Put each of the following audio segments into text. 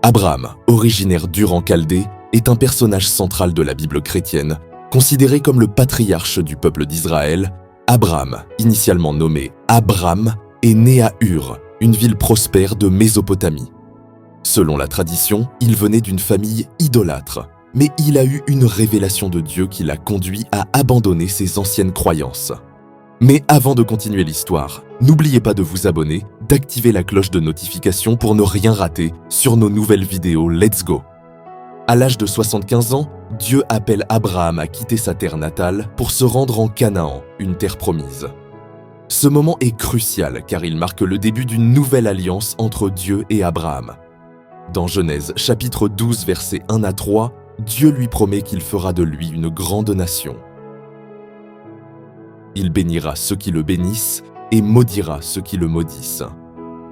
Abraham, originaire d'Ur en Chaldée, est un personnage central de la Bible chrétienne, considéré comme le patriarche du peuple d'Israël. Abraham, initialement nommé Abram, est né à Ur, une ville prospère de Mésopotamie. Selon la tradition, il venait d'une famille idolâtre, mais il a eu une révélation de Dieu qui l'a conduit à abandonner ses anciennes croyances. Mais avant de continuer l'histoire, n'oubliez pas de vous abonner, d'activer la cloche de notification pour ne rien rater sur nos nouvelles vidéos. Let's go! À l'âge de 75 ans, Dieu appelle Abraham à quitter sa terre natale pour se rendre en Canaan, une terre promise. Ce moment est crucial car il marque le début d'une nouvelle alliance entre Dieu et Abraham. Dans Genèse chapitre 12 versets 1 à 3, Dieu lui promet qu'il fera de lui une grande nation. Il bénira ceux qui le bénissent et maudira ceux qui le maudissent.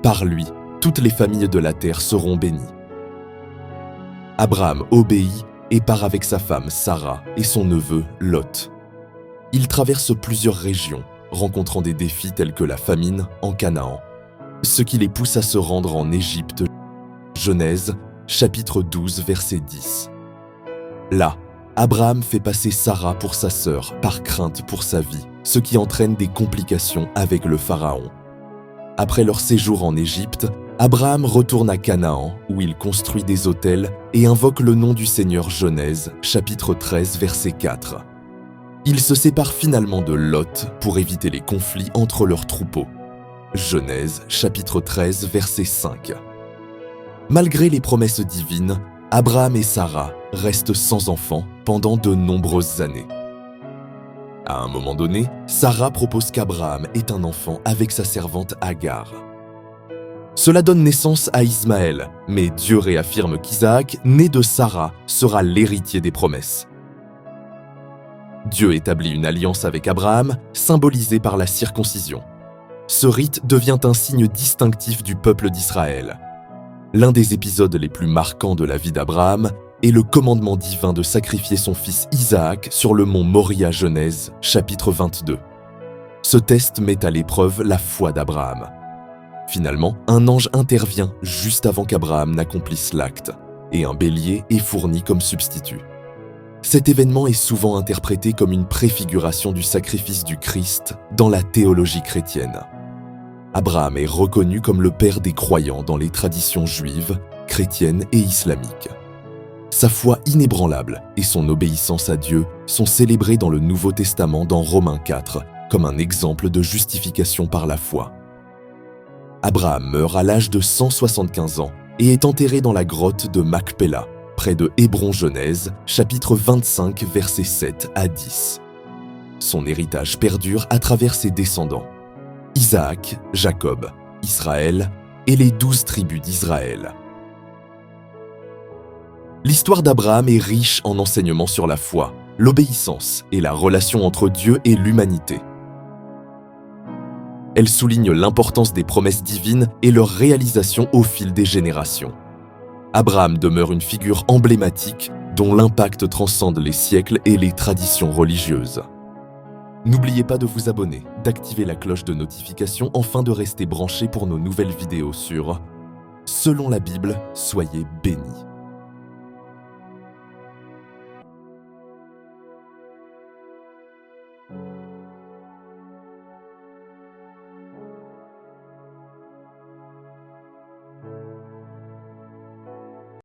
Par lui, toutes les familles de la terre seront bénies. Abraham obéit et part avec sa femme Sarah et son neveu Lot. Il traverse plusieurs régions, rencontrant des défis tels que la famine en Canaan, ce qui les pousse à se rendre en Égypte. Genèse, chapitre 12, verset 10. Là, Abraham fait passer Sarah pour sa sœur par crainte pour sa vie, ce qui entraîne des complications avec le pharaon. Après leur séjour en Égypte, Abraham retourne à Canaan où il construit des autels et invoque le nom du Seigneur. Genèse, chapitre 13, verset 4. Il se sépare finalement de Lot pour éviter les conflits entre leurs troupeaux. Genèse, chapitre 13, verset 5. Malgré les promesses divines, Abraham et Sarah restent sans enfants pendant de nombreuses années. À un moment donné, Sarah propose qu'Abraham ait un enfant avec sa servante Agar. Cela donne naissance à Ismaël, mais Dieu réaffirme qu'Isaac, né de Sarah, sera l'héritier des promesses. Dieu établit une alliance avec Abraham, symbolisée par la circoncision. Ce rite devient un signe distinctif du peuple d'Israël. L'un des épisodes les plus marquants de la vie d'Abraham est le commandement divin de sacrifier son fils Isaac sur le mont Moria. Genèse, chapitre 22. Ce test met à l'épreuve la foi d'Abraham. Finalement, un ange intervient juste avant qu'Abraham n'accomplisse l'acte, et un bélier est fourni comme substitut. Cet événement est souvent interprété comme une préfiguration du sacrifice du Christ dans la théologie chrétienne. Abraham est reconnu comme le père des croyants dans les traditions juives, chrétiennes et islamiques. Sa foi inébranlable et son obéissance à Dieu sont célébrées dans le Nouveau Testament dans Romains 4 comme un exemple de justification par la foi. Abraham meurt à l'âge de 175 ans et est enterré dans la grotte de Macpéla, près de Hébron. Genèse, chapitre 25, versets 7 à 10. Son héritage perdure à travers ses descendants: Isaac, Jacob, Israël et les 12 tribus d'Israël. L'histoire d'Abraham est riche en enseignements sur la foi, l'obéissance et la relation entre Dieu et l'humanité. Elle souligne l'importance des promesses divines et leur réalisation au fil des générations. Abraham demeure une figure emblématique dont l'impact transcende les siècles et les traditions religieuses. N'oubliez pas de vous abonner, d'activer la cloche de notification afin de rester branché pour nos nouvelles vidéos sur Selon la Bible, soyez bénis.